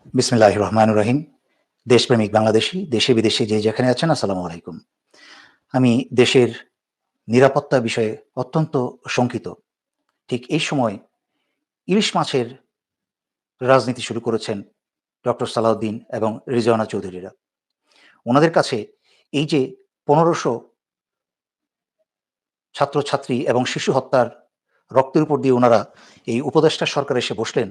বিসমিল্লাহির রহমানির রহিম। দেশপ্রেমিক বাংলাদেশী, দেশে বিদেশে যে যেখানে আছেন, আসসালামু আলাইকুম। আমি দেশের নিরাপত্তা বিষয়ে অত্যন্ত শঙ্কিত। ঠিক এই সময় ইলিশ মাছের রাজনীতি শুরু করেছেন ডক্টর সালাউদ্দিন এবং রিজওয়ানা চৌধুরীরা। উনাদের কাছে এই যে ১৫০০ ছাত্রছাত্রী এবং শিশু হত্যার রক্তের উপর দিয়ে উনারা এই উপদেষ্টা সরকারে এসে বসলেন,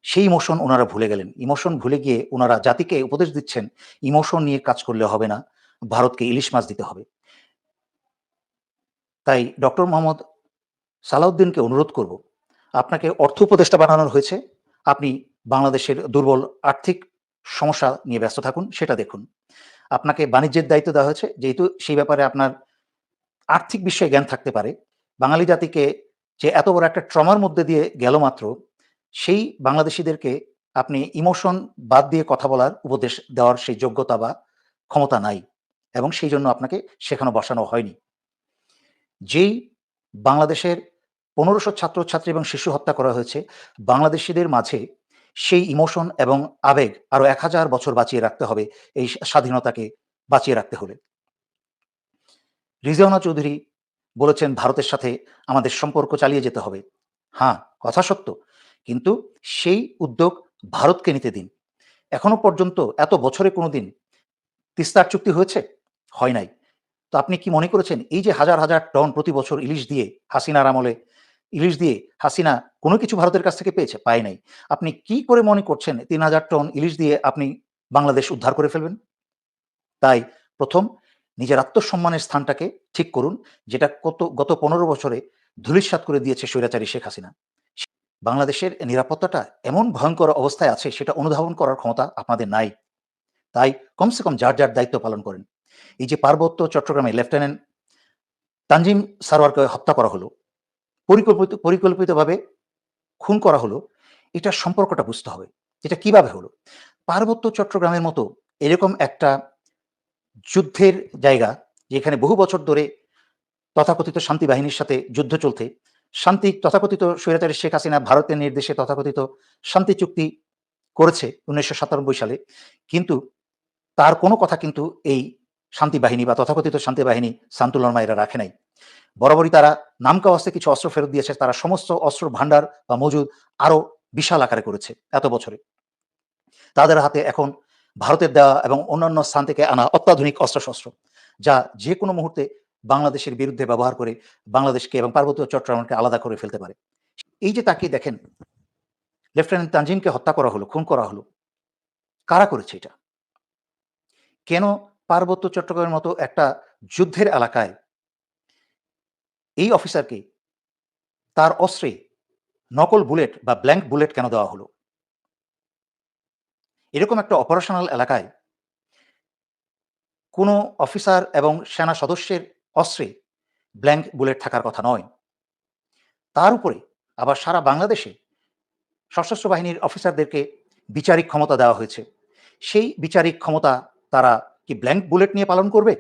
সেই ইমোশন উনারা ভুলে গেলেন। ইমোশন ভুলে গিয়ে উনারা জাতিকে উপদেশ দিচ্ছেন, ইমোশন নিয়ে কাজ করলে হবে না, ভারতকে ইলিশ মাছ দিতে হবে। তাই ডক্টর মোহাম্মদ সালাউদ্দিনকে অনুরোধ করব, আপনাকে অর্থ উপদেষ্টা বানানো হয়েছে। আপনি বাংলাদেশের দুর্বল আর্থিক সমস্যা নিয়ে ব্যস্ত থাকুন, সেটা দেখুন। আপনাকে বাণিজ্যের দায়িত্ব দেওয়া হয়েছে, যেহেতু সেই ব্যাপারে আপনার আর্থিক বিষয়ে জ্ঞান থাকতে পারে। বাঙালি জাতিকে যে এত বড় একটা ট্রমার মধ্যে দিয়ে গেল মাত্র, সেই বাংলাদেশীদেরকে আপনি ইমোশন বাদ দিয়ে কথা বলার উপদেশ দেওয়ার সেই যোগ্যতা বা ক্ষমতা নাই, এবং সেই জন্য আপনাকে সেখানে বসানো হয়নি। যেই বাংলাদেশের ১৫০০ ছাত্রছাত্রী এবং শিশু হত্যা করা হয়েছে, বাংলাদেশীদের মাঝে সেই ইমোশন এবং আবেগ আরো ১০০০ বছর বাঁচিয়ে রাখতে হবে এই স্বাধীনতাকে বাঁচিয়ে রাখতে হলে। রিজওয়ানা চৌধুরী বলেছেন, ভারতের সাথে আমাদের সম্পর্ক চালিয়ে যেতে হবে। হ্যাঁ, কথা সত্য। কিন্তু সেই উদ্যোগ ভারতকে নিতে দিন। এখনো পর্যন্ত এত বছরে কোনোদিন তিস্তার চুক্তি হয়েছে? হয় নাই। তো আপনি কি মনে করেছেন এই যে হাজার, হাজার টন প্রতি বছর ইলিশ দিয়ে হাসিনার আমলে ইলিশ দিয়ে হাসিনা কোনো কিছু ভারতের কাছ থেকে পেয়েছে? পায় নাই। আপনি কি করে মনে করছেন ৩,০০০ টন ইলিশ দিয়ে আপনি বাংলাদেশ উদ্ধার করে ফেলবেন? তাই ১ম নিজের আত্মসম্মানের স্থানটাকে ঠিক করুন, যেটা গত ১৫ বছরে ধূলিসাৎ করে দিয়েছে স্বৈরাচারী শেখ হাসিনা। বাংলাদেশের নিরাপত্তাটা এমন ভয়ংকর অবস্থায় আছে, সেটা অনুধাবন করার ক্ষমতা আপনাদের নাই। তাই কমসে কম যার, যার দায়িত্ব পালন করেন। এই যে পার্বত্য চট্টগ্রামে লেফটেন্যান্ট তানজিম সারোয়ারকে হত্যা করা হলো, পরিকল্পিতভাবে খুন করা হলো, এটার সম্পর্কটা বুঝতে হবে। এটা কিভাবে হলো? পার্বত্য চট্টগ্রামের মতো এরকম একটা যুদ্ধের জায়গা, যেখানে বহু বছর ধরে তথাকথিত শান্তি বাহিনীর সাথে যুদ্ধ চলতে, তথাকথিত স্বৈরাচারী শেখ হাসিনা ভারতের নির্দেশে তথাকথিত শান্তি চুক্তি করেছে ১৯৯৭ সালে। কিন্তু তার কোনো কথা কিন্তু এই শান্তি বাহিনী বা তথাকথিত শান্তি বাহিনী সান্তুলমা এরা রাখে নাই। বরাবরই তারা নামকাওয়াস্তে কিছু অস্ত্র ফেরত দিয়েছে, তারা সমস্ত অস্ত্র ভান্ডার বা মজুদ আরো বিশাল আকারে করেছে এত বছরে। তাদের হাতে এখন ভারতের দেওয়া এবং অন্যান্য স্থান থেকে আনা অত্যাধুনিক অস্ত্রশস্ত্র, যা যে কোনো মুহূর্তে বাংলাদেশের বিরুদ্ধে ব্যবহার করে বাংলাদেশকে এবং পার্বত্য চট্টগ্রামকে আলাদা করে ফেলতে পারে। এই যে তাকিয়ে দেখেন, লেফটেন্যান্ট তানজিমকে হত্যা করা হলো, খুন করা হলো, কারা করেছে এটা? কেন পার্বত্য চট্টগ্রামের মতো একটা যুদ্ধের এলাকায় এই অফিসারকে তার অস্ত্রে নকল বুলেট বা ব্ল্যাঙ্ক বুলেট কেন দেওয়া হলো? এরকম একটা অপারেশনাল এলাকায় কোনো অফিসার এবং সেনা সদস্যের অস্ত্রে ব্ল্যাঙ্ক বুলেট থাকার কথা নয়। তার উপরে আবার সারা বাংলাদেশে সশস্ত্র বাহিনীর অফিসারদেরকে বিচারিক ক্ষমতা দেওয়া হয়েছে। সেই বিচারিক ক্ষমতা তারা কি ব্ল্যাঙ্ক বুলেট নিয়ে পালন করবে?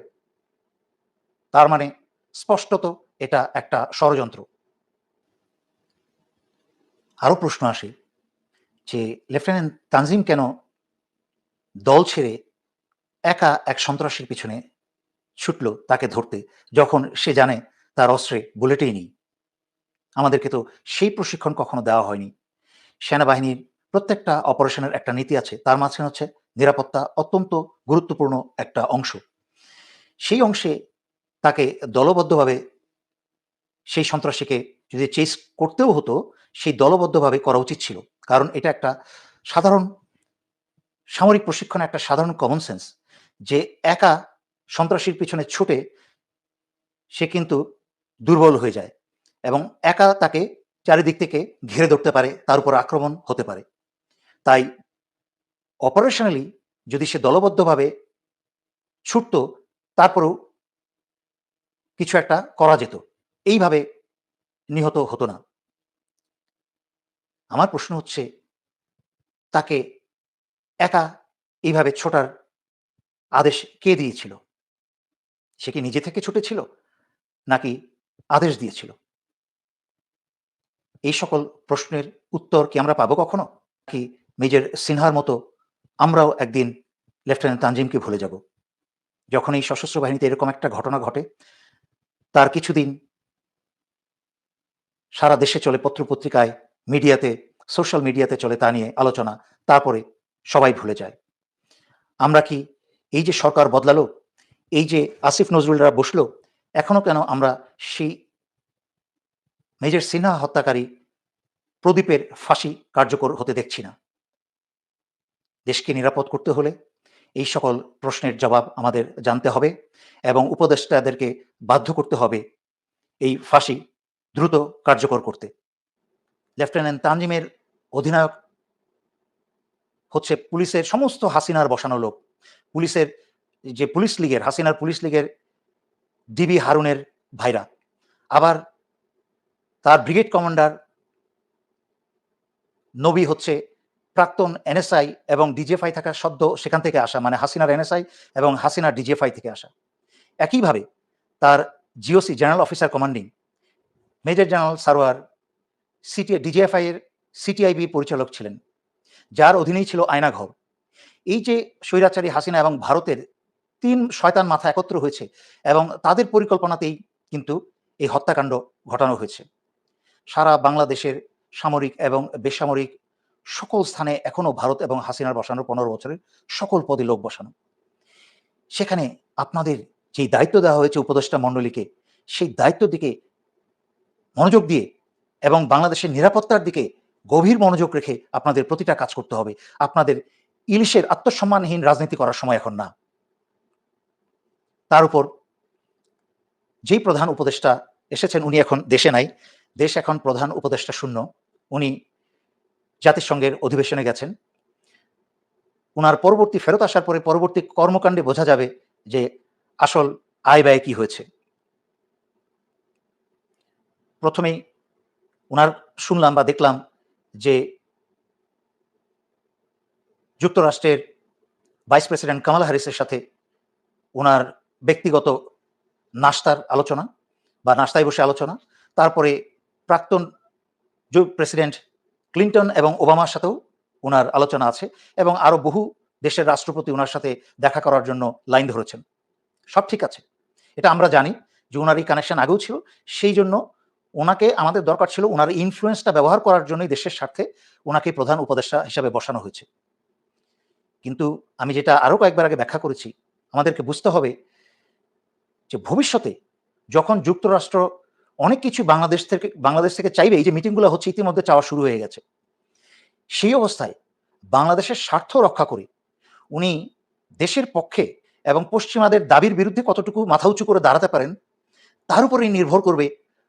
তার মানে স্পষ্টত এটা একটা ষড়যন্ত্র। আরো প্রশ্ন আসে যে লেফটেন্যান্ট তানজিম কেন দল ছেড়ে একা এক সন্ত্রাসীর পিছনে ছুটল তাকে ধরতে, যখন সে জানে তার অস্ত্রে বুলেটই নেই? আমাদেরকে তো সেই প্রশিক্ষণ কখনো দেওয়া হয়নি। সেনাবাহিনীর প্রত্যেকটা অপারেশনের একটা নীতি আছে। তার মাঝখানে হচ্ছে নিরাপত্তা অত্যন্ত গুরুত্বপূর্ণ একটা অংশ। সেই অংশে তাকে দলবদ্ধভাবে সেই সন্ত্রাসীকে যদি চেস করতেও হতো, সেই দলবদ্ধভাবে করা উচিত ছিল। কারণ এটা একটা সাধারণ সামরিক প্রশিক্ষণে একটা সাধারণ কমন সেন্স, যে একা সন্ত্রাসীর পিছনে ছুটে সে কিন্তু দুর্বল হয়ে যায় এবং একা তাকে চারিদিক থেকে ঘিরে ধরতে পারে, তার উপর আক্রমণ হতে পারে। তাই অপারেশনালি যদি সে দলবদ্ধভাবে ছুটত, তারপরেও কিছু একটা করা যেত। এইভাবে নিহত হতো না। আমার প্রশ্ন হচ্ছে, তাকে একা এইভাবে ছোটার আদেশ কে দিয়েছিল? সে কি নিজে থেকে ছুটেছিল, নাকি আদেশ দিয়েছিল? এই সকল প্রশ্নের উত্তর কি আমরা পাবো কখনো? কি মেজর সিনহার মতো আমরাও একদিন লেফটেন্যান্ট তানজিমকে ভুলে যাব। যখন এই সশস্ত্র বাহিনীতে এরকম একটা ঘটনা ঘটে, তার কিছুদিন সারা দেশে চলে পত্র-পত্রিকায়, মিডিয়াতে, সোশ্যাল মিডিয়াতে চলে তা নিয়ে আলোচনা। তারপরে সবাই ভুলে যায়। আমরা কি এই যে সরকার বদলালো, এই যে আসিফ নজরুলরা বসলো, এখনো কেন আমরা সেই মেজর সিনহা হত্যাকারী প্রদীপের ফাঁসি কার্যকর হতে দেখছি না? দেশকে নিরাপদ করতে হলে এই সকল প্রশ্নের জবাব আমাদের জানতে হবে এবং উপদেষ্টাদেরকে বাধ্য করতে হবে এই ফাঁসি দ্রুত কার্যকর করতে। লেফটেন্যান্ট তানজিমের অধিনায়ক হচ্ছে পুলিশের সমস্ত হাসিনার বসানো লোক। পুলিশের যে পুলিশ লীগের, হাসিনার পুলিশ লীগের ডিবি হারুনের ভাইরা। আবার তার ব্রিগেড কমান্ডার নবী হচ্ছে প্রাক্তন এনএসআই এবং ডিজিএফআই থাকা সদ্য সেখান থেকে আসা, মানে হাসিনার এনএসআই এবং হাসিনার ডিজিএফআই থেকে আসা। একইভাবে তার GOC general officer commanding major general Sarwar DGFI এর সিটিআইবি পরিচালক ছিলেন, যার অধীনেই ছিল আয়নাঘর। এই যে স্বৈরাচারী হাসিনা এবং ভারতের ৩ শয়তান মাথা একত্র হয়েছে এবং তাদের পরিকল্পনাতেই কিন্তু এই হত্যাকাণ্ড ঘটানো হয়েছে। সারা বাংলাদেশের সামরিক এবং বেসামরিক সকল স্থানে এখনো ভারত এবং হাসিনার বসানো ১৫ বছরের সকল পদে লোক বসানো। সেখানে আপনাদের যেই দায়িত্ব দেওয়া হয়েছে উপদেষ্টা মণ্ডলীকে, সেই দায়িত্বের দিকে মনোযোগ দিয়ে এবং বাংলাদেশের নিরাপত্তার দিকে গভীর মনোযোগ রেখে আপনাদের প্রতিটা কাজ করতে হবে। আপনাদের ইলিশের আত্মসম্মানহীন রাজনীতি করার সময় এখন না। তার উপর যেই প্রধান উপদেষ্টা এসেছেন উনি এখন দেশে নাই। দেশ এখন প্রধান উপদেষ্টা শূন্য। উনি জাতিসংঘের অধিবেশনে গেছেন। উনার পরবর্তী ফেরত আসার পরে পরবর্তী কর্মকাণ্ডে বোঝা যাবে যে আসল আয় ব্যয় কি হয়েছে। প্রথমেই উনার শুনলাম বা দেখলাম যে যুক্তরাষ্ট্রের ভাইস প্রেসিডেন্ট কামালা হ্যারিসের সাথে উনার ব্যক্তিগত নাস্তার আলোচনা বা নাস্তায় বসে আলোচনা। তারপরে প্রাক্তন প্রেসিডেন্ট ক্লিন্টন এবং ওবামার সাথেও উনার আলোচনা আছে এবং আরো বহু দেশের রাষ্ট্রপতি উনার সাথে দেখা করার জন্য লাইন ধরেছেন। সব ঠিক আছে, এটা আমরা জানি যে উনার এই কানেকশন আগেও ছিল। সেই জন্য ওনাকে আমাদের দরকার ছিল উনার ইনফ্লুয়েন্সটা ব্যবহার করার জন্যই দেশের স্বার্থে ওনাকে প্রধান উপদেষ্টা হিসাবে বসানো হয়েছে। কিন্তু আমি যেটা আরো কয়েকবার আগে ব্যাখ্যা করেছি, আমাদেরকে বুঝতে হবে যে ভবিষ্যতে যখন যুক্তরাষ্ট্র অনেক কিছু বাংলাদেশ থেকে চাইবে, এই যে মিটিংগুলো হচ্ছে ইতিমধ্যে চাওয়া শুরু হয়ে গেছে, সেই অবস্থায় বাংলাদেশের স্বার্থ রক্ষা করে উনি দেশের পক্ষে এবং পশ্চিমাদের দাবির বিরুদ্ধে কতটুকু মাথা উঁচু করে দাঁড়াতে পারেন, তার উপরেই নির্ভর করবে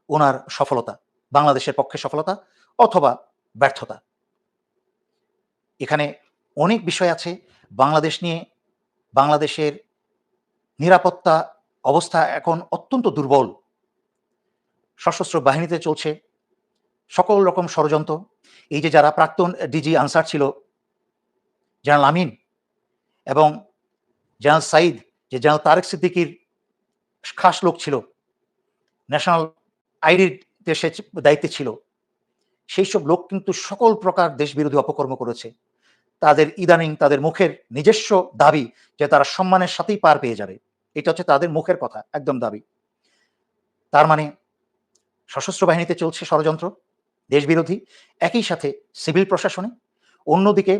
ওনার সফলতা, বাংলাদেশের পক্ষে সফলতা অথবা ব্যর্থতা। এখানে অনেক বিষয় আছে বাংলাদেশ নিয়ে। বাংলাদেশের নিরাপত্তা অবস্থা এখন অত্যন্ত দুর্বল। সশস্ত্র বাহিনীতে চলছে সকল রকম ষড়যন্ত্র। এই যে যারা প্রাক্তন ডিজি আনসার ছিল, জেনারেল আমিন এবং জেনারেল সাইদ, যে জেনারেল তারেক সিদ্দিকীর খাস লোক ছিল, ন্যাশনাল আইডির দেশে দায়িত্বে ছিল, সেই সব লোক কিন্তু সকল প্রকার দেশবিরোধী অপকর্ম করেছে। তাদের ইদানিং তাদের মুখের নিজস্ব দাবি যে তারা সম্মানের সাথেই পার পেয়ে যাবে, এটা হচ্ছে তাদের মুখের কথা, একদম দাবি। তার মানে সশস্ত্র বাহিনীতে চলছে ষড়যন্ত্র দেশবিরোধী, একই সাথে সিভিল প্রশাসনে। অন্যদিকে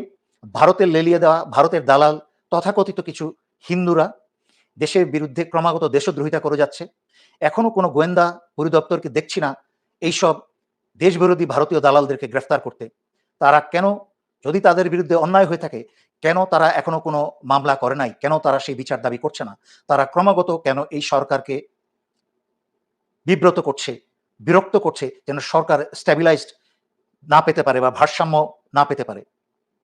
ভারতের লেলিয়ে দেওয়া, ভারতের দালাল তথাকথিত কিছু হিন্দুরা দেশের বিরুদ্ধে ক্রমাগত দেশদ্রোহিতা করে যাচ্ছে। এখনো কোনো গোয়েন্দা পরিদপ্তরকে দেখছি না এইসব দেশবিরোধী ভারতীয় দালালদেরকে গ্রেফতার করতে। তারা কেন, যদি তাদের বিরুদ্ধে অন্যায় হয়ে থাকে, কেন তারা এখনো কোনো মামলা করে নাই? কেন তারা সেই বিচার দাবি করছে না? তারা ক্রমাগত কেন এই সরকারকে বিব্রত করছে, বিরক্ত করছে, যেন সরকার স্ট্যাবিলাইজড না পেতে পারে বা ভারসাম্য না পেতে পারে?